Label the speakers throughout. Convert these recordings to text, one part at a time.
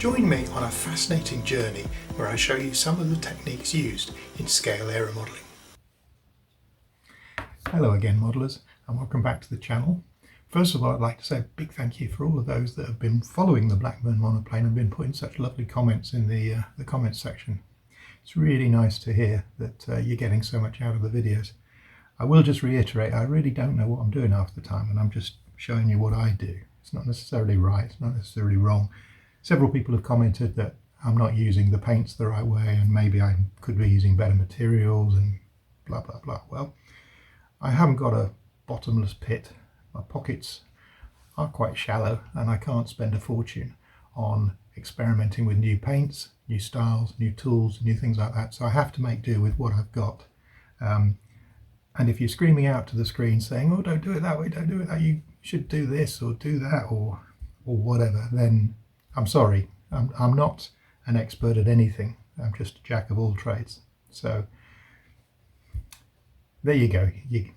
Speaker 1: Join me on a fascinating journey where I show you some of the techniques used in scale aeromodelling. Hello again modellers, and welcome back to the channel. First of all, I'd like to say a big thank you for all of those that have been following the Blackburn monoplane and been putting such lovely comments in the comments section. It's really nice to hear that you're getting so much out of the videos. I will just reiterate, I really don't know what I'm doing half the time, and I'm just showing you what I do. It's not necessarily right, it's not necessarily wrong. Several people have commented that I'm not using the paints the right way and maybe I could be using better materials and blah blah blah. Well, I haven't got a bottomless pit. My pockets are quite shallow and I can't spend a fortune on experimenting with new paints, new styles, new tools, new things like that. So I have to make do with what I've got. And if you're screaming out to the screen saying, oh, don't do it that way, don't do it that, you should do this or do that or whatever, then I'm sorry, I'm not an expert at anything. I'm just a jack of all trades. So there you go. You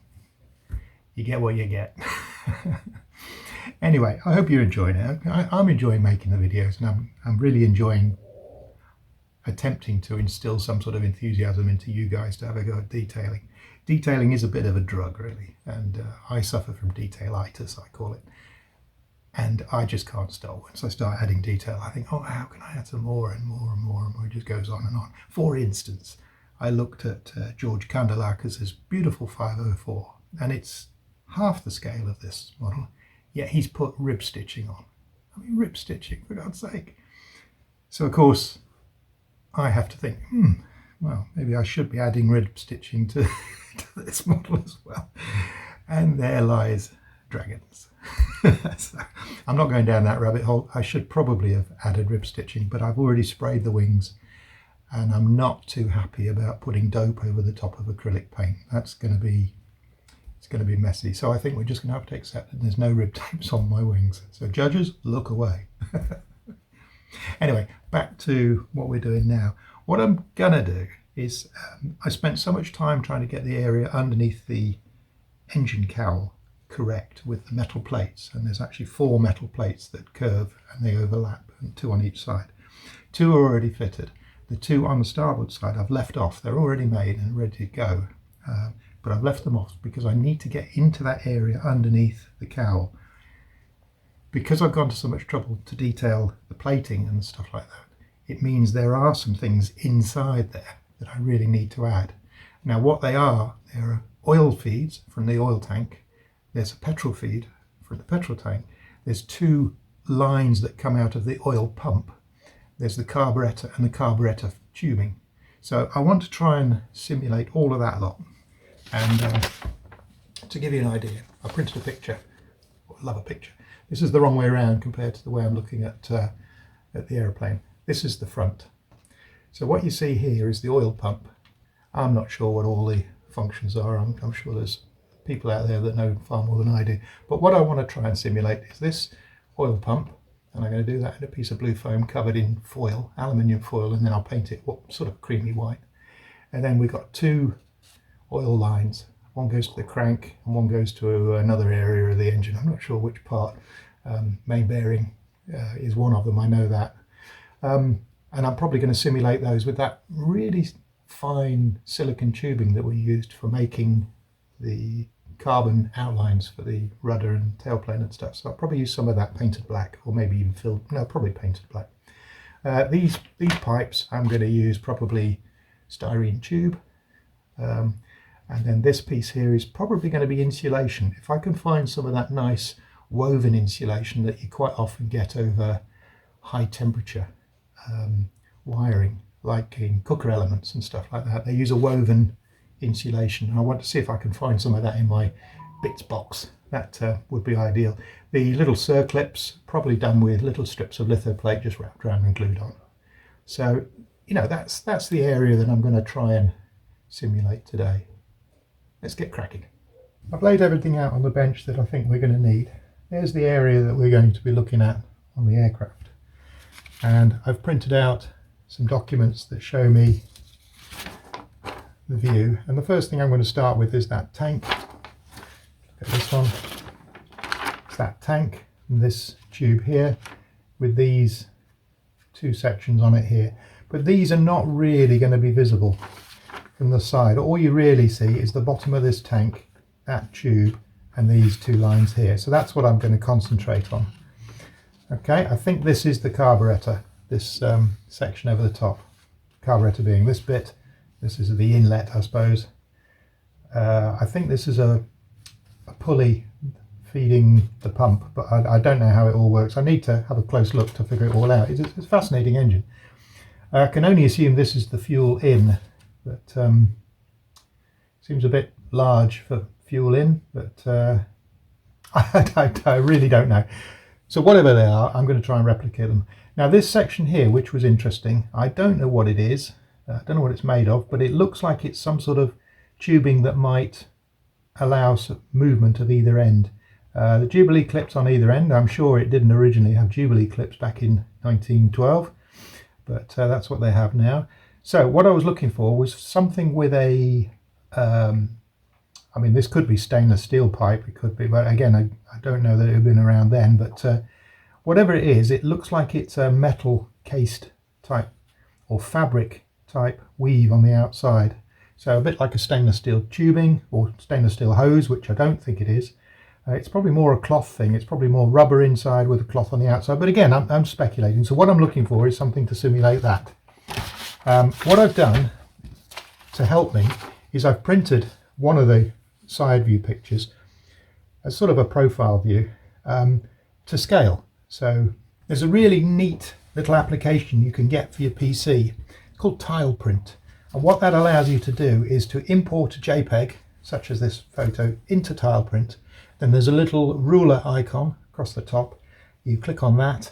Speaker 1: get what you get. Anyway, I hope you're enjoying it. I'm enjoying making the videos, and I'm really enjoying attempting to instill some sort of enthusiasm into you guys to have a go at detailing. Detailing is a bit of a drug, really, and I suffer from detailitis, I call it. And I just can't stop. Once I start adding detail, I think, oh, how can I add some more and more and more and more? It just goes on and on. For instance, I looked at George Candelacas's beautiful 504, and it's half the scale of this model, yet he's put rib stitching on. I mean, rib stitching, for God's sake. So, of course, I have to think, well, maybe I should be adding rib stitching to this model as well. And there lies dragons. So, I'm not going down that rabbit hole. I should probably have added rib stitching, but I've already sprayed the wings and I'm not too happy about putting dope over the top of acrylic paint. It's going to be messy. So I think we're just going to have to accept that there's no rib tapes on my wings. So judges, look away. Anyway, back to what we're doing now. What I'm going to do is I spent so much time trying to get the area underneath the engine cowl correct with the metal plates, and there's actually 4 metal plates that curve and they overlap, and 2 on each side. 2 are already fitted. The 2 on the starboard side I've left off. They're already made and ready to go, but I've left them off because I need to get into that area underneath the cowl. Because I've gone to so much trouble to detail the plating and stuff like that, it means there are some things inside there that I really need to add. Now what they are, there are oil feeds from the oil tank. There's a petrol feed from the petrol tank. There's 2 lines that come out of the oil pump. There's the carburetor and the carburetor tubing. So I want to try and simulate all of that lot. And to give you an idea, I printed a picture. I love a picture. This is the wrong way around compared to the way I'm looking at the aeroplane. This is the front. So what you see here is the oil pump. I'm not sure what all the functions are. I'm sure there's people out there that know far more than I do. But what I want to try and simulate is this oil pump, and I'm going to do that in a piece of blue foam covered in foil, aluminium foil, and then I'll paint it sort of creamy white. And then we've got 2 oil lines. One goes to the crank and one goes to another area of the engine. I'm not sure which part. Main bearing is one of them, I know that. And I'm probably going to simulate those with that really fine silicon tubing that we used for making the carbon outlines for the rudder and tailplane and stuff. So I'll probably use some of that painted black, or maybe even probably painted black. These pipes I'm going to use probably styrene tube. And then this piece here is probably going to be insulation. If I can find some of that nice woven insulation that you quite often get over high temperature wiring, like in cooker elements and stuff like that, they use a woven insulation. I want to see if I can find some of that in my bits box. That would be ideal. The little circlips probably done with little strips of lithoplate just wrapped around and glued on. So, you know, that's the area that I'm going to try and simulate today. Let's get cracking. I've laid everything out on the bench that I think we're going to need. There's the area that we're going to be looking at on the aircraft, and I've printed out some documents that show me the view. And the first thing I'm going to start with is that tank. Look at this one. It's that tank and this tube here with these two sections on it here, but these are not really going to be visible from the side. All you really see is the bottom of this tank, that tube, and these two lines here. So that's what I'm going to concentrate on. Okay, I think this is the carburetor, this section over the top. Carburetor being this bit. This is the inlet, I suppose. I think this is a pulley feeding the pump, but I don't know how it all works. I need to have a close look to figure it all out. It's a fascinating engine. I can only assume this is the fuel in, but seems a bit large for fuel in, but I really don't know. So whatever they are, I'm going to try and replicate them. Now this section here, which was interesting, I don't know what it is. I don't know what it's made of, but it looks like it's some sort of tubing that might allow some movement of either end. The Jubilee clips on either end, I'm sure it didn't originally have Jubilee clips back in 1912, but that's what they have now. So what I was looking for was something with a, I mean, this could be stainless steel pipe, it could be, but again, I don't know that it had been around then, but whatever it is, it looks like it's a metal cased type or fabric type weave on the outside. So a bit like a stainless steel tubing or stainless steel hose, which I don't think it is. It's probably more a cloth thing. It's probably more rubber inside with a cloth on the outside. But again, I'm speculating. So what I'm looking for is something to simulate that. What I've done to help me is I've printed one of the side view pictures as sort of a profile view to scale. So there's a really neat little application you can get for your PC. It's called Tile Print. And what that allows you to do is to import a JPEG, such as this photo, into Tile Print. Then there's a little ruler icon across the top. You click on that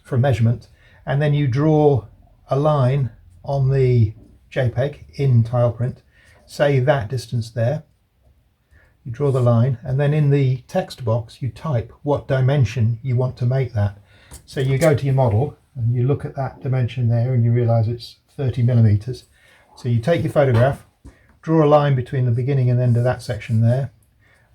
Speaker 1: for measurement, and then you draw a line on the JPEG in Tile Print, say that distance there. You draw the line, and then in the text box you type what dimension you want to make that. So you go to your model and you look at that dimension there and you realize it's 30 millimeters. So you take your photograph, draw a line between the beginning and end of that section there,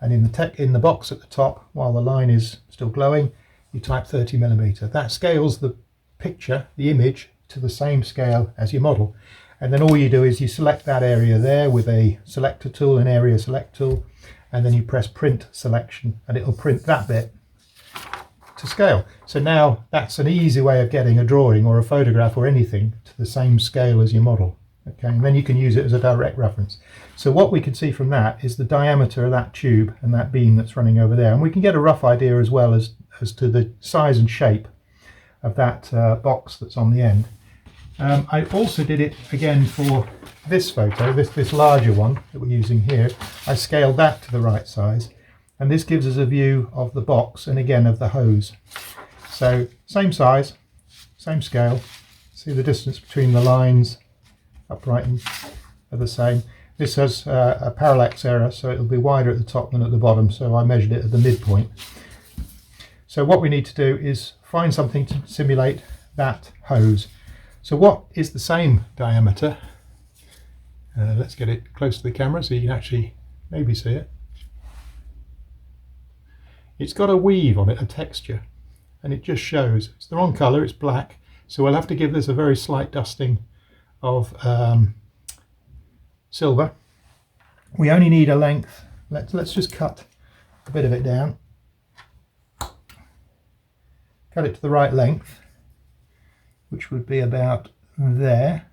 Speaker 1: and in the box at the top, while the line is still glowing, you type 30 millimeter. That scales the picture, the image, to the same scale as your model. And then all you do is you select that area there with a selector tool, an area select tool, and then you press print selection and it'll print that bit to scale. So now that's an easy way of getting a drawing or a photograph or anything to the same scale as your model. Okay, and then you can use it as a direct reference. So what we can see from that is the diameter of that tube and that beam that's running over there, and we can get a rough idea as well as to the size and shape of that box that's on the end. I also did it again for this photo, this larger one that we're using here. I scaled that to the right size, and this gives us a view of the box and again of the hose. So same size, same scale. See the distance between the lines upright and are the same. This has a parallax error, so it'll be wider at the top than at the bottom, so I measured it at the midpoint. So what we need to do is find something to simulate that hose. So what is the same diameter? Let's get it close to the camera so you can actually maybe see it. It's got a weave on it, a texture, and it just shows. It's the wrong colour, it's black, so we'll have to give this a very slight dusting of silver. We only need a length. Let's just cut a bit of it down. Cut it to the right length, which would be about there.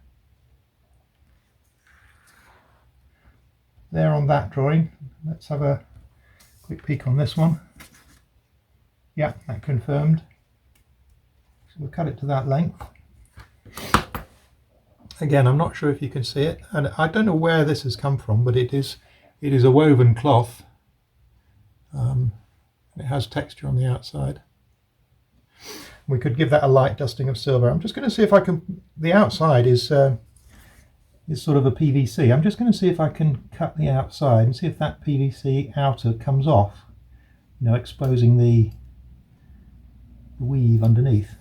Speaker 1: There on that drawing. Let's have a quick peek on this one. Yeah, that confirmed. So we'll cut it to that length. Again, I'm not sure if you can see it, and I don't know where this has come from, but it is a woven cloth. It has texture on the outside. We could give that a light dusting of silver. I'm just going to see if I can. The outside is sort of a PVC. I'm just going to see if I can cut the outside and see if that PVC outer comes off, you know, exposing the weave underneath.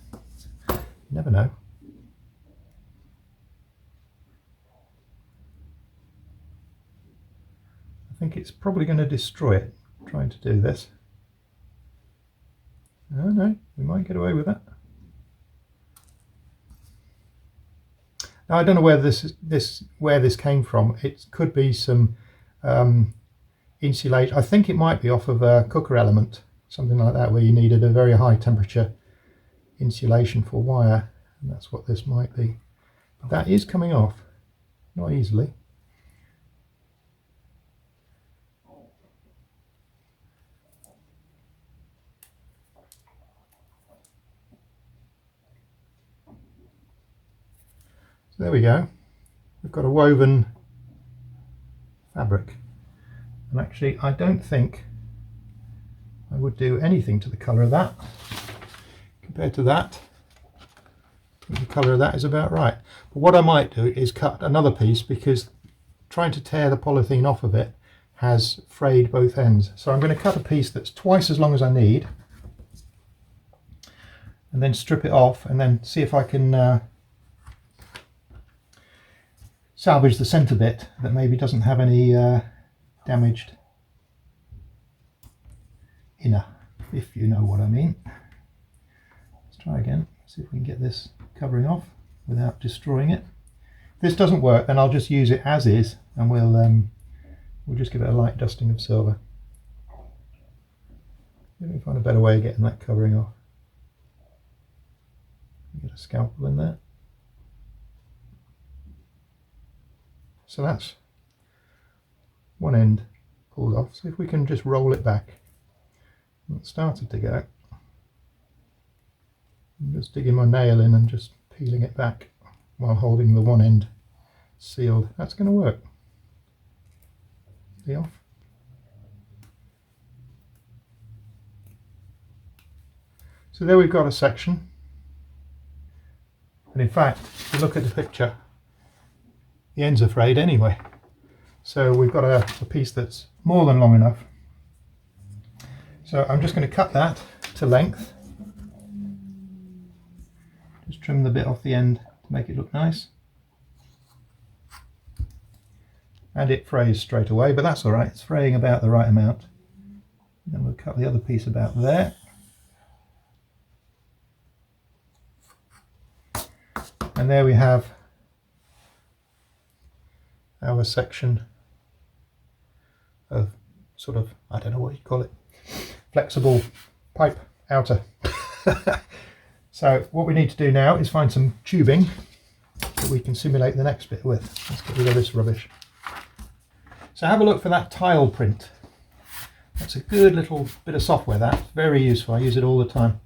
Speaker 1: You never know. I think it's probably going to destroy it, trying to do this. Oh no, we might get away with that. Now I don't know where this came from. It could be some insulation. I think it might be off of a cooker element, something like that, where you needed a very high temperature insulation for wire, and that's what this might be. But that is coming off, not easily. So there we go. We've got a woven fabric, and actually I don't think I would do anything to the colour of that compared to that. I think the colour of that is about right. But what I might do is cut another piece, because trying to tear the polythene off of it has frayed both ends. So I'm going to cut a piece that's twice as long as I need, and then strip it off, and then see if I can salvage the centre bit that maybe doesn't have any damaged inner, if you know what I mean. Let's try again, see if we can get this covering off without destroying it. If this doesn't work, then I'll just use it as is, and we'll just give it a light dusting of silver. Let me find a better way of getting that covering off. Get a scalpel in there. So that's one end pulled off. So if we can just roll it back. It started to go. I'm just digging my nail in and just peeling it back while holding the one end sealed. That's going to work. See off. So there we've got a section. And in fact, if you look at the picture, the ends are frayed anyway. So we've got a piece that's more than long enough. So I'm just going to cut that to length. Just trim the bit off the end to make it look nice. And it frays straight away, but that's all right. It's fraying about the right amount. And then we'll cut the other piece about there. And there we have our section of sort of, I don't know what you call it, flexible pipe outer. So what we need to do now is find some tubing that we can simulate the next bit with. Let's get rid of this rubbish. So have a look for that tile print. That's a good little bit of software, that's very useful. I use it all the time.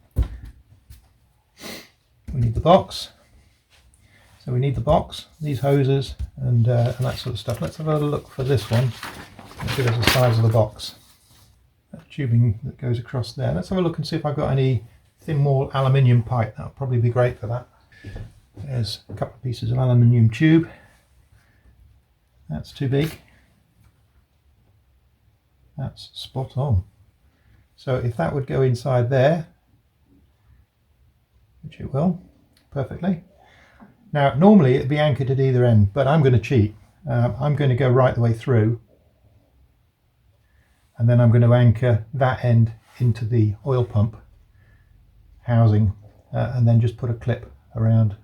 Speaker 1: We need the box. So we need the box, these hoses, and that sort of stuff. Let's have a look for this one. Let's give us the size of the box. That tubing that goes across there. Let's have a look and see if I've got any thin wall aluminium pipe. That'll probably be great for that. There's a couple of pieces of aluminium tube. That's too big. That's spot on. So if that would go inside there, which it will, perfectly. Now, normally it'd be anchored at either end, but I'm going to cheat. I'm going to go right the way through, and then I'm going to anchor that end into the oil pump housing, and then just put a clip around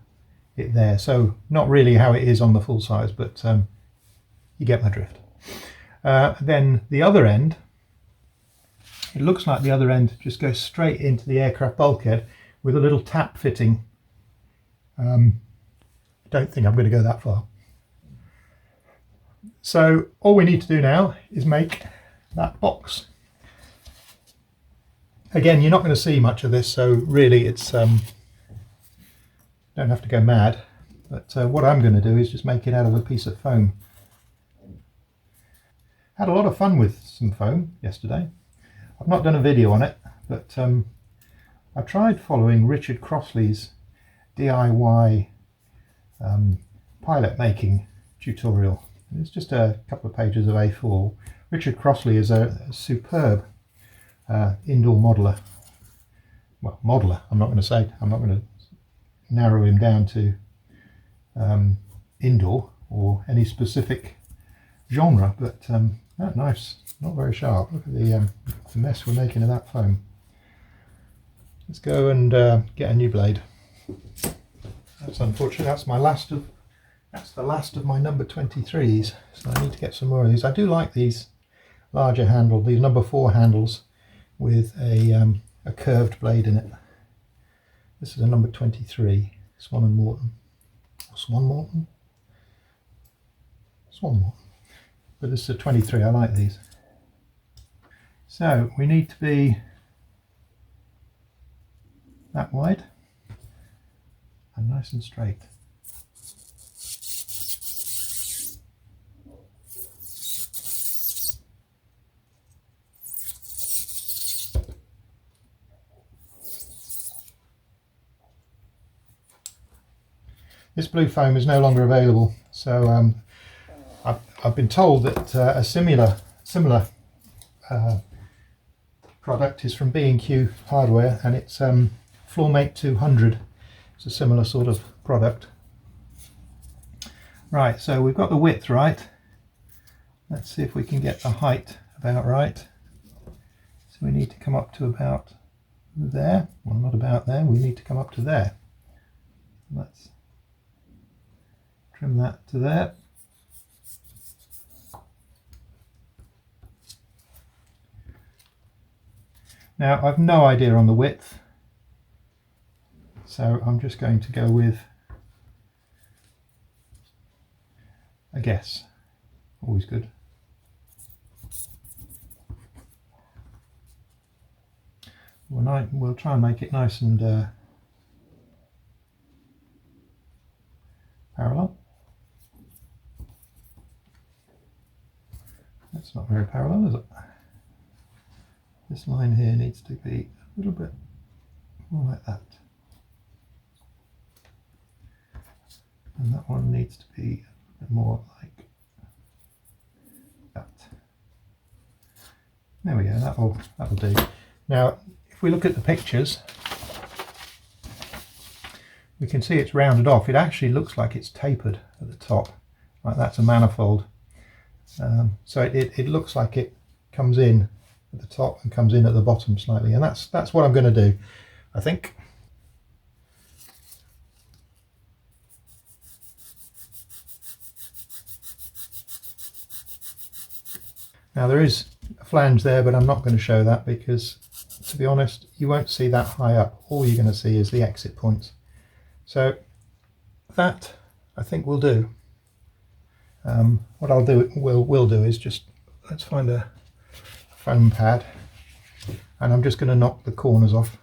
Speaker 1: it there. So not really how it is on the full size, but you get my drift. Then the other end, it looks like the other end just goes straight into the aircraft bulkhead with a little tap fitting. Don't think I'm going to go that far. So all we need to do now is make that box. Again, you're not going to see much of this, so really it's don't have to go mad. But what I'm going to do is just make it out of a piece of foam. Had a lot of fun with some foam yesterday. I've not done a video on it, but I tried following Richard Crossley's DIY pilot making tutorial. It's just a couple of pages of A4. Richard Crossley is a superb indoor modeller. Well, modeller, I'm not going to narrow him down to indoor or any specific genre, but that knife's not very sharp. Look at the mess we're making of that foam. Let's go and get a new blade. That's unfortunate. That's my last of That's the last of my number 23s, so I need to get some more of these. I do like these larger handle, these number 4 handles with a curved blade in it. This is a number 23, Swan and Morton. Or Swan Morton? Swan Morton. But this is a 23, I like these. So we need to be that wide and nice and straight. This blue foam is no longer available, so I've been told that a similar product is from B&Q Hardware, and it's Floormate 200. It's a similar sort of product. Right, so we've got the width right. Let's see if we can get the height about right. So we need to come up to about there. Well, not about there, we need to come up to there. Let's trim that to there. Now I've no idea on the width, so I'm just going to go with a guess. Always good. We'll try and make it nice and parallel. That's not very parallel, is it? This line here needs to be a little bit more like that. And that one needs to be a bit more like that. There we go, that'll do. Now, if we look at the pictures, we can see it's rounded off. It actually looks like it's tapered at the top, like that's a manifold. So it looks like it comes in at the top and comes in at the bottom slightly, and that's what I'm going to do, I think. Now there is a flange there, but I'm not going to show that because, to be honest, you won't see that high up. All you're going to see is the exit points. So that, I think, will do. What I'll do, will do is just, let's find a foam pad, and I'm just going to knock the corners off.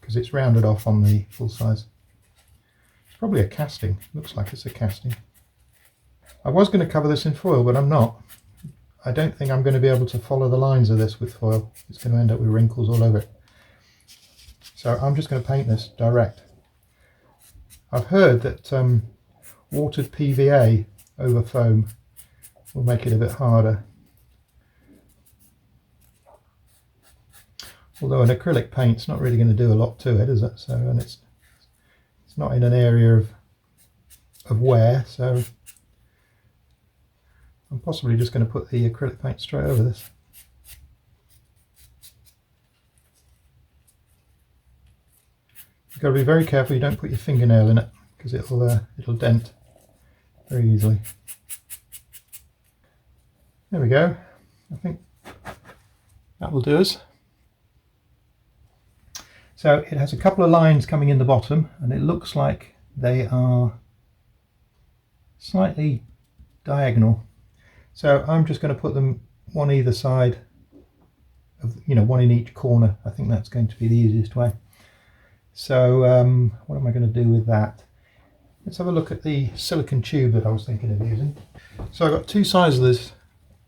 Speaker 1: Because it's rounded off on the full size. It's probably a casting, looks like it's a casting. I was going to cover this in foil, but I'm not. I don't think I'm going to be able to follow the lines of this with foil. It's going to end up with wrinkles all over it. So I'm just going to paint this direct. I've heard that watered PVA over foam will make it a bit harder. Although an acrylic paint's not really going to do a lot to it, is it? So, and it's not in an area of wear, so I'm possibly just going to put the acrylic paint straight over this. You've got to be very careful you don't put your fingernail in it, because it'll dent very easily. There we go. I think that will do us. So it has a couple of lines coming in the bottom, and it looks like they are slightly diagonal. So I'm just going to put them one either side of, one in each corner. I think that's going to be the easiest way. So what am I going to do with that? Let's have a look at the silicone tube that I was thinking of using. So I've got two sizes of this,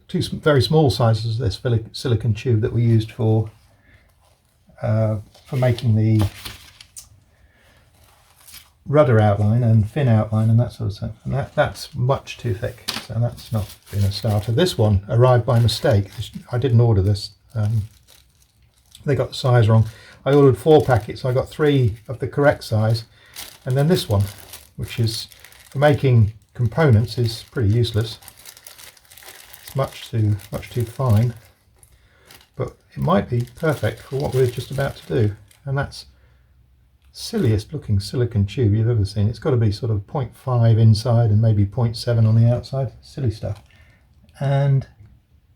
Speaker 1: two very small sizes of this silicone tube that we used for making the rudder outline and fin outline and that sort of stuff. And that's much too thick, so that's not been a starter. This one arrived by mistake. I didn't order this. They got the size wrong. I ordered 4 packets, so I got 3 of the correct size, and then this one, which is for making components, is pretty useless. It's much too fine, but it might be perfect for what we're just about to do, and that's silliest looking silicon tube you've ever seen. It's got to be sort of 0.5 inside and maybe 0.7 on the outside. Silly stuff. And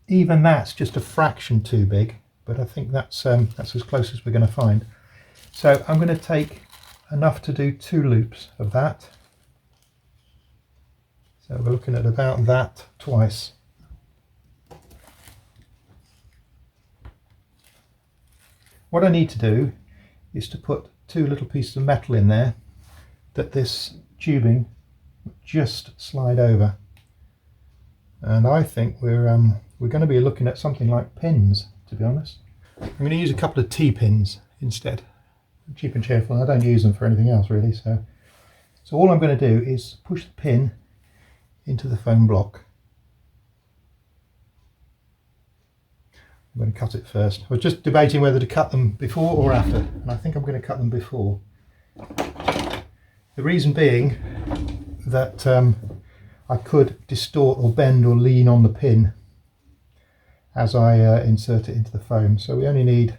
Speaker 1: even that's just a fraction too big, but I think that's as close as we're going to find. So I'm going to take enough to do 2 loops of that. So we're looking at about that twice. What I need to do is to put 2 little pieces of metal in there that this tubing just slide over. And I think we're going to be looking at something like pins, to be honest. I'm going to use a couple of T-pins instead. Cheap and cheerful. I don't use them for anything else really. So all I'm going to do is push the pin into the foam block. I'm going to cut it first. I was just debating whether to cut them before or after, and I think I'm going to cut them before. The reason being that I could distort or bend or lean on the pin as I insert it into the foam. So we only need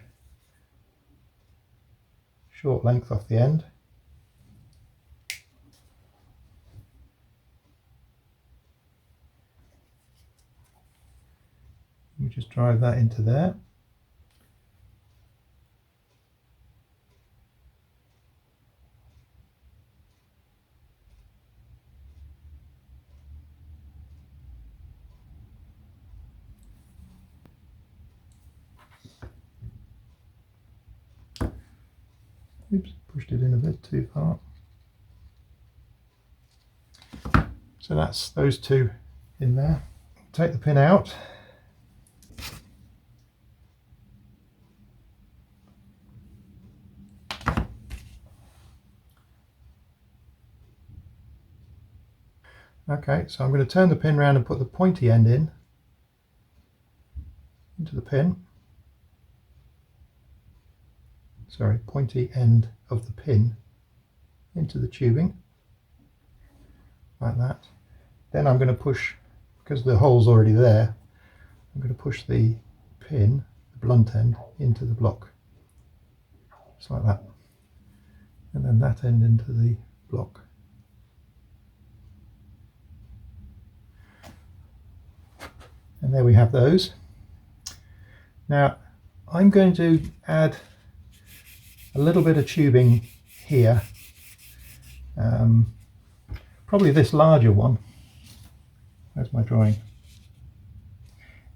Speaker 1: short length off the end. We just drive that into there. Oops, pushed it in a bit too far. So that's those 2 in there. Take the pin out. Okay, so I'm going to turn the pin around and put the pointy end into the pin. Sorry, pointy end of the pin into the tubing, like that. Then I'm going to push, because the hole's already there, I'm going to push the pin, the blunt end, into the block, just like that. And then that end into the block. And there we have those. Now I'm going to add a little bit of tubing here, probably this larger one. Where's my drawing?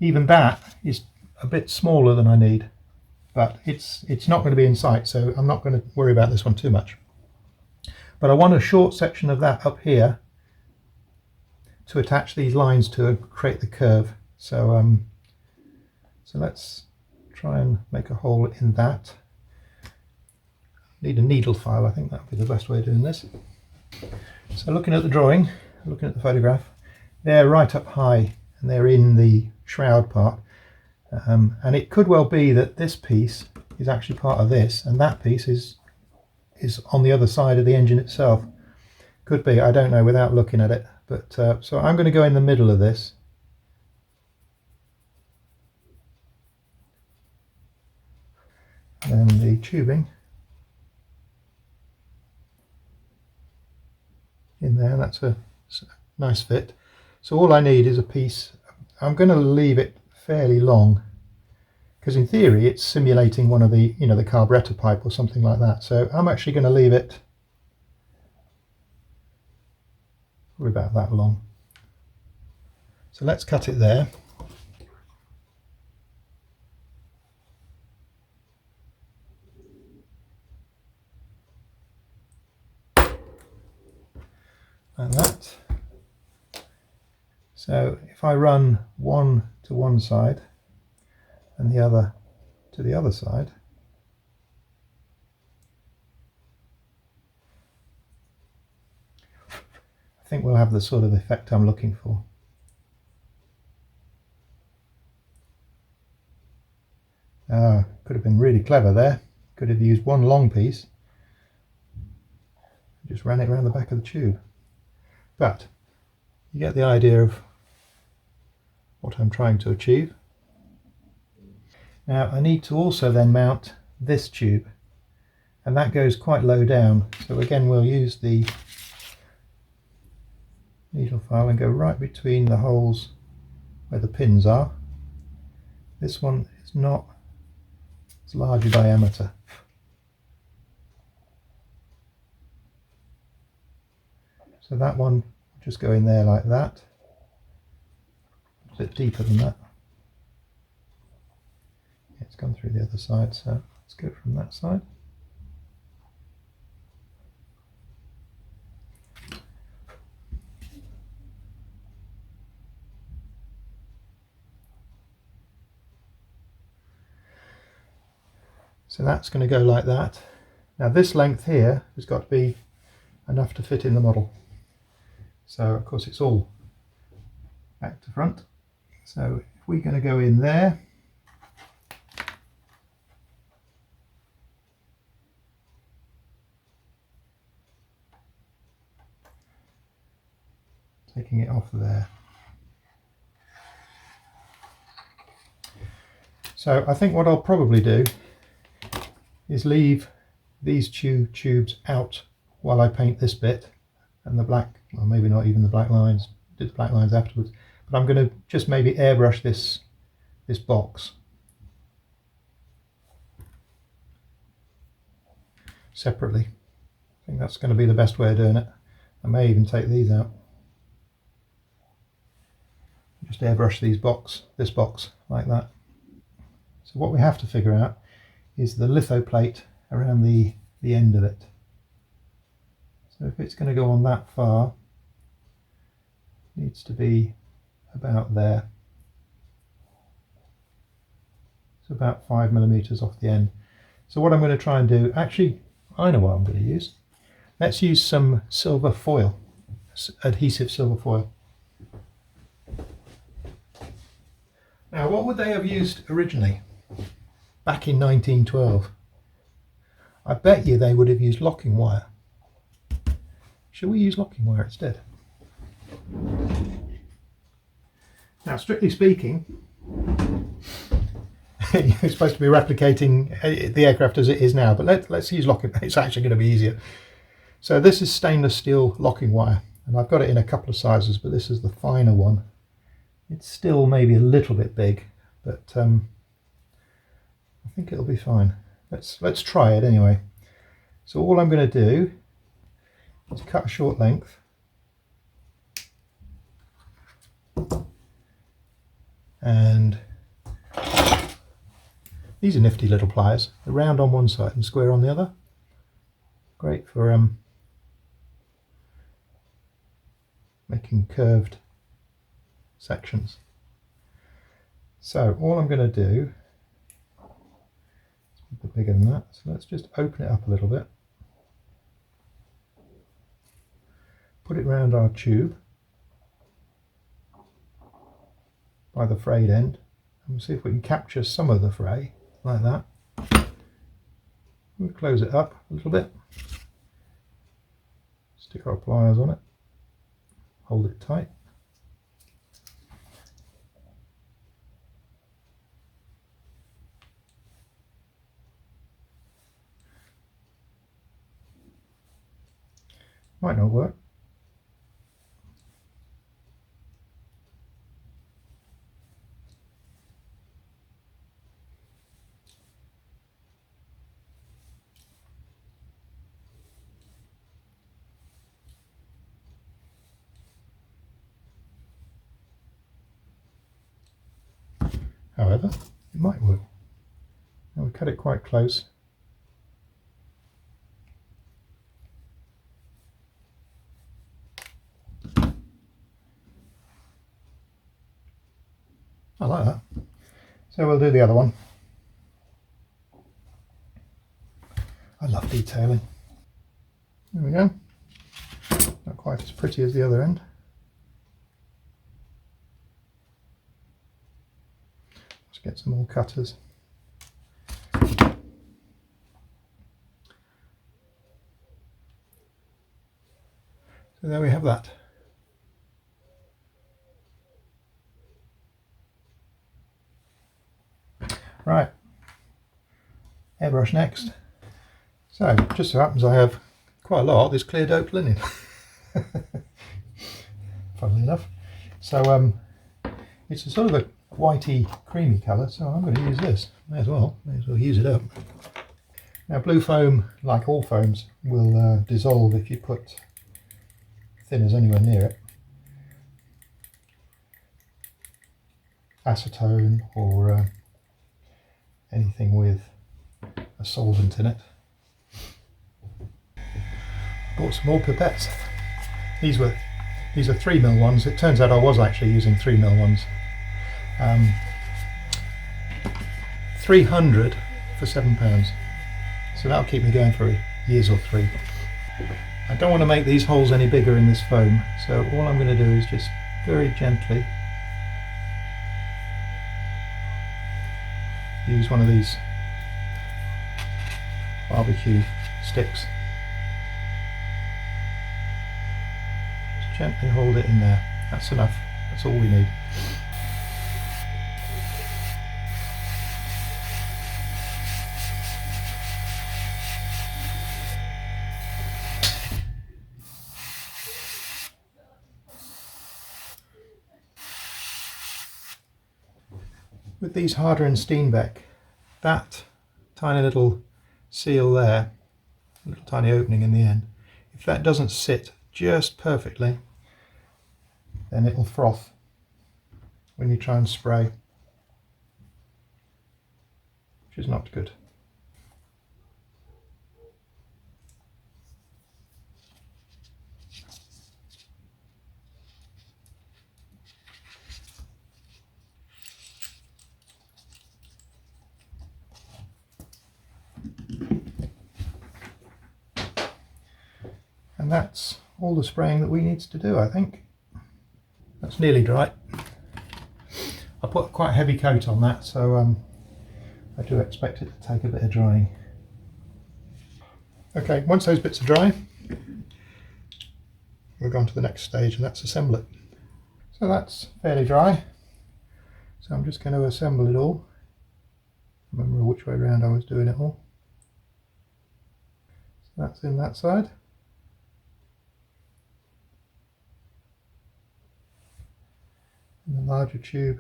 Speaker 1: Even that is a bit smaller than I need, but it's not going to be in sight, so I'm not going to worry about this one too much. But I want a short section of that up here to attach these lines to and create the curve. So let's try and make a hole in that. Need a needle file, I think that would be the best way of doing this. So looking at the drawing, looking at the photograph, they're right up high and they're in the shroud part. And it could well be that this piece is actually part of this, and that piece is on the other side of the engine itself. Could be, I don't know without looking at it. But so I'm going to go in the middle of this. And the tubing in there, that's a nice fit. So all I need is a piece. I'm going to leave it fairly long because in theory it's simulating one of the, the carburetor pipe or something like that. So I'm actually going to leave it probably about that long. So let's cut it there. Like that. So if I run one to one side and the other to the other side, I think we'll have the sort of effect I'm looking for. Could have been really clever there. Could have used one long piece, just ran it around the back of the tube. But you get the idea of what I'm trying to achieve. Now I need to also then mount this tube, and that goes quite low down, so again we'll use the needle file and go right between the holes where the pins are. This one is not, it's larger diameter. So that one will just go in there like that, a bit deeper than that. It's gone through the other side, so let's go from that side. So that's going to go like that. Now this length here has got to be enough to fit in the model. So of course it's all back to front. So if we're going to go in there, taking it off there. So I think what I'll probably do is leave these tubes out while I paint this bit, and the black, or maybe not even the black lines, do the black lines afterwards, but I'm going to just maybe airbrush this box separately. I think that's going to be the best way of doing it. I may even take these out. Just airbrush this box like that. So what we have to figure out is the litho plate around the end of it. So if it's going to go on that far, it needs to be about there. It's about 5mm off the end. So what I'm going to try and do, actually I know what I'm going to use. Let's use some silver foil, adhesive silver foil. Now what would they have used originally? Back in 1912, I bet you they would have used locking wire. Shall we use locking wire instead? Now, strictly speaking, you're supposed to be replicating the aircraft as it is now, but let's use locking. It's actually going to be easier. So this is stainless steel locking wire, and I've got it in a couple of sizes, but this is the finer one. It's still maybe a little bit big, but I think it'll be fine. Let's try it anyway. So all I'm going to do is cut a short length, and these are nifty little pliers. They're round on one side and square on the other. Great for making curved sections. So all I'm going to do, it's a bit bigger than that, so let's just open it up a little bit, put it round our tube by the frayed end, and we'll see if we can capture some of the fray like that. We'll close it up a little bit, stick our pliers on it, hold it tight. Might not work. However, it might work. Now we cut it quite close. I like that. So we'll do the other one. I love detailing. There we go. Not quite as pretty as the other end. Let's get some more cutters. So there we have that. Right, airbrush next. So, just so happens I have quite a lot of this clear dope linen. Funnily enough. So it's a sort of a whitey creamy colour, so I'm going to use this. May as well use it up. Now blue foam, like all foams, will dissolve if you put thinners anywhere near it. Acetone or anything with a solvent in it. Bought some more pipettes. These are 3mm ones. It turns out I was actually using 3mm ones. 300 for £7. So that'll keep me going for years or 3. I don't want to make these holes any bigger in this foam, so all I'm going to do is just very gently use one of these barbecue sticks. Just gently hold it in there. That's enough. That's all we need. With these Harder and Steenbeck, that tiny little seal there, a little tiny opening in the end, if that doesn't sit just perfectly, then it'll froth when you try and spray, which is not good. And that's all the spraying that we need to do, I think. That's nearly dry. I put quite a heavy coat on that, so I do expect it to take a bit of drying. Okay, once those bits are dry, we'll go on to the next stage, and that's assemble it. So that's fairly dry, so I'm just going to assemble it all. Remember which way around I was doing it all. So that's in that side. And the larger tube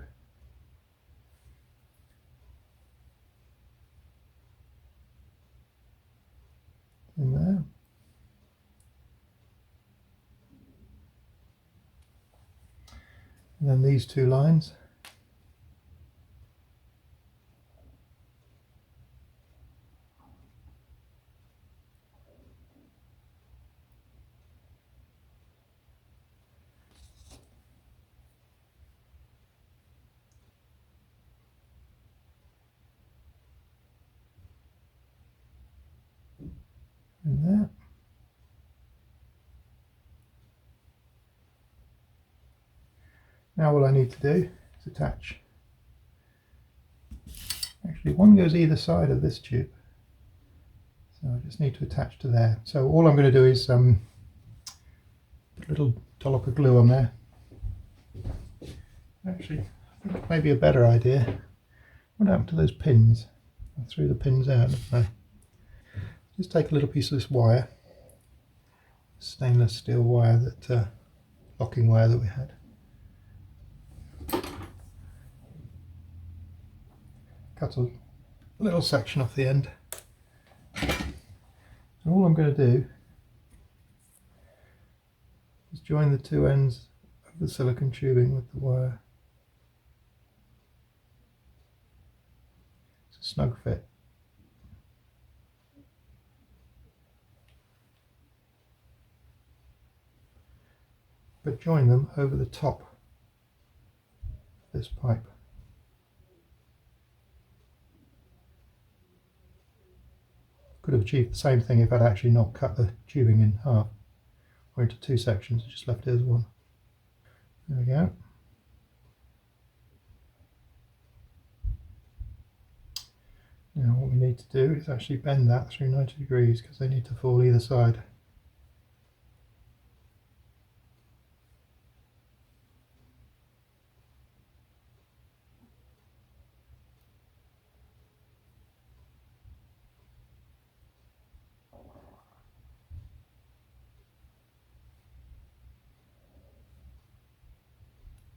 Speaker 1: in there. And then these two lines. In there. Now all I need to do is attach. Actually, one goes either side of this tube, so I just need to attach to there. So all I'm going to do is put a little dollop of glue on there. Actually, I think maybe a better idea. What happened to those pins? I threw the pins out, didn't I? Just take a little piece of this wire, stainless steel wire, that locking wire that we had. Cut a little section off the end. And all I'm going to do is join the two ends of the silicone tubing with the wire. It's a snug fit. But join them over the top of this pipe. Could have achieved the same thing if I'd actually not cut the tubing in half or into two sections, just left it as one. There we go. Now what we need to do is actually bend that through 90 degrees because they need to fall either side.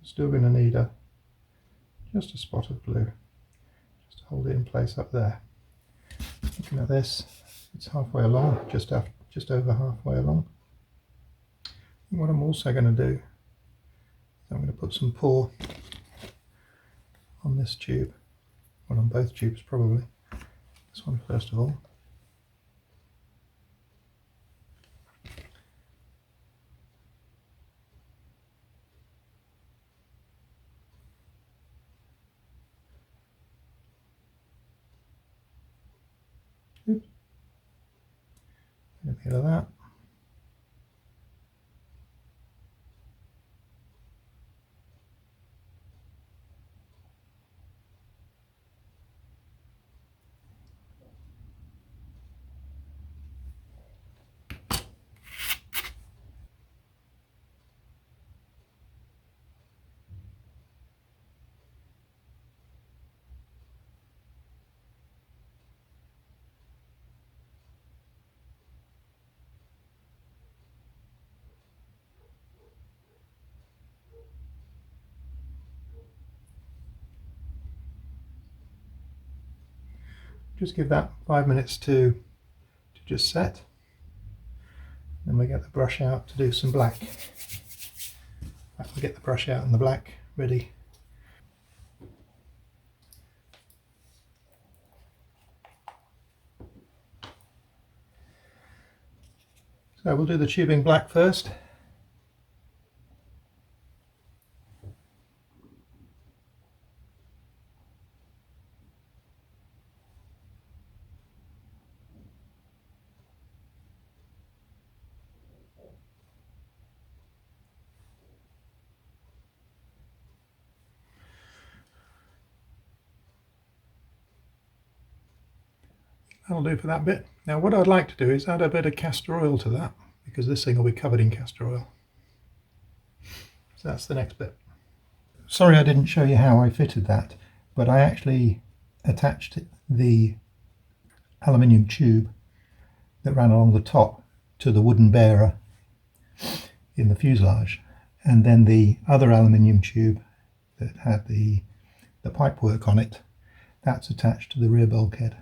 Speaker 1: Still going to need just a spot of glue just to hold it in place up there. Looking at this, it's halfway along, just over halfway along. And what I'm also going to do is I'm going to put some pour on this tube, well, on both tubes probably. This one first of all. Oops. A bit of that. Just give that 5 minutes to just set. Then we get the brush out to do some black. We'll get the brush out and the black ready. So we'll do the tubing black first. That'll do for that bit. Now what I'd like to do is add a bit of castor oil to that, because this thing will be covered in castor oil. So that's the next bit. Sorry I didn't show you how I fitted that, but I actually attached the aluminium tube that ran along the top to the wooden bearer in the fuselage, and then the other aluminium tube that had the pipework on it, that's attached to the rear bulkhead.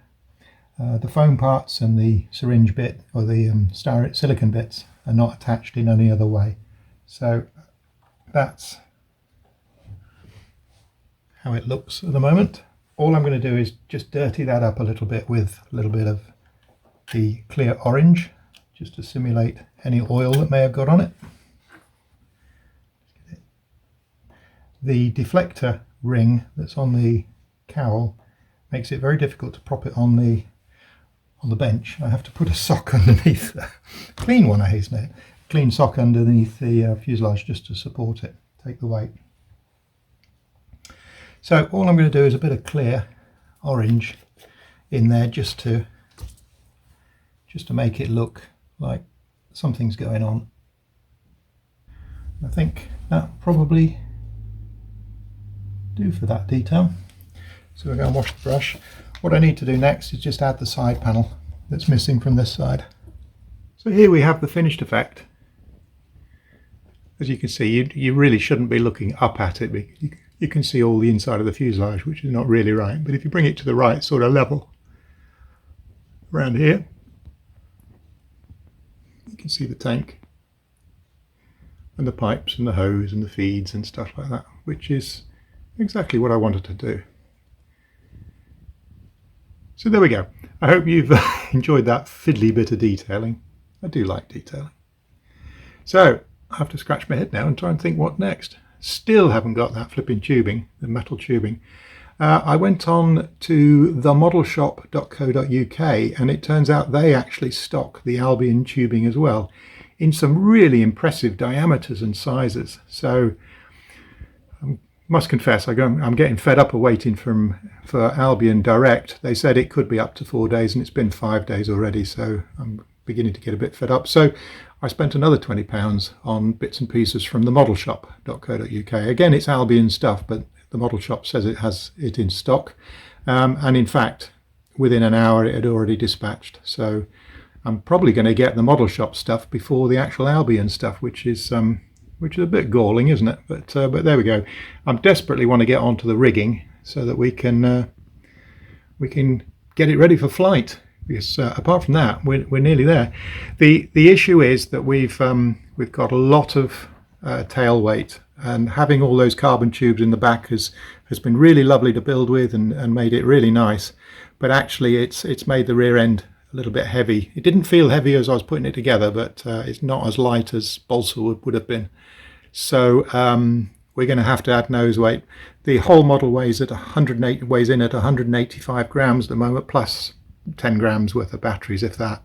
Speaker 1: The foam parts and the syringe bit, or the silicon bits, are not attached in any other way. So that's how it looks at the moment. All I'm going to do is just dirty that up a little bit with a little bit of the clear orange, just to simulate any oil that may have got on it. The deflector ring that's on the cowl makes it very difficult to prop it on the bench. I have to put a sock underneath, a clean one I hasten it, clean sock underneath the fuselage just to support it, take the weight. So all I'm going to do is a bit of clear orange in there just to make it look like something's going on. I think that probably do for that detail. So we're going to wash the brush. What I need to do next is just add the side panel that's missing from this side. So here we have the finished effect. As you can see, you really shouldn't be looking up at it, because you can see all the inside of the fuselage, which is not really right. But if you bring it to the right sort of level around here, you can see the tank and the pipes and the hose and the feeds and stuff like that, which is exactly what I wanted to do. So there we go. I hope you've enjoyed that fiddly bit of detailing. I do like detailing. So I have to scratch my head now and try and think what next. Still haven't got that flipping tubing, the metal tubing. I went on to themodellshop.co.uk, and it turns out they actually stock the Albion tubing as well, in some really impressive diameters and sizes. So must confess, I'm getting fed up of waiting for Albion direct. They said it could be up to 4 days, and it's been 5 days already, so I'm beginning to get a bit fed up. So I spent another £20 on bits and pieces from themodellshop.co.uk. Again, it's Albion stuff, but the Model Shop says it has it in stock. And in fact, within an hour it had already dispatched. So I'm probably going to get the Model Shop stuff before the actual Albion stuff, which is which is a bit galling, isn't it? But there we go. I desperately want to get onto the rigging so that we can get it ready for flight. Because apart from that, we're nearly there. The issue is that we've got a lot of tail weight, and having all those carbon tubes in the back has been really lovely to build with and made it really nice. But actually, it's made the rear end a little bit heavy. It didn't feel heavy as I was putting it together, but it's not as light as balsa would have been. So we're going to have to add nose weight. The whole model weighs in at 185 grams at the moment, plus 10 grams worth of batteries, if that.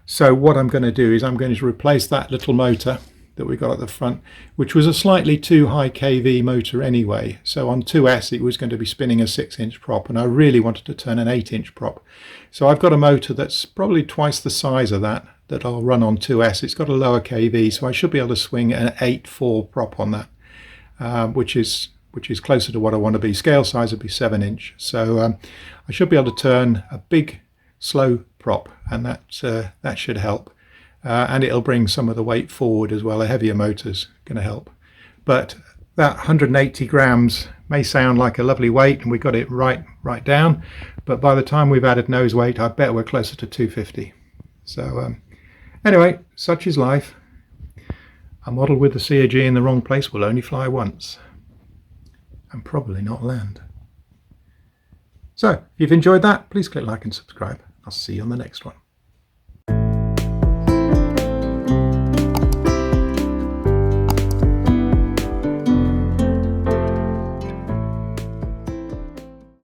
Speaker 1: So what I'm going to do is I'm going to replace that little motor that we got at the front, which was a slightly too high kV motor anyway. So on 2S it was going to be spinning a 6-inch prop, and I really wanted to turn an 8-inch prop. So I've got a motor that's probably twice the size of that I'll run on 2S. It's got a lower kV, so I should be able to swing an 8.4 prop on that, which is closer to what I want to be. Scale size would be 7-inch. So I should be able to turn a big slow prop, and that should help. And it'll bring some of the weight forward as well. A heavier motor's going to help. But that 180 grams may sound like a lovely weight, and we got it right down. But by the time we've added nose weight, I bet we're closer to 250. So anyway, such is life. A model with the CAG in the wrong place will only fly once, and probably not land. So if you've enjoyed that, please click like and subscribe. I'll see you on the next one.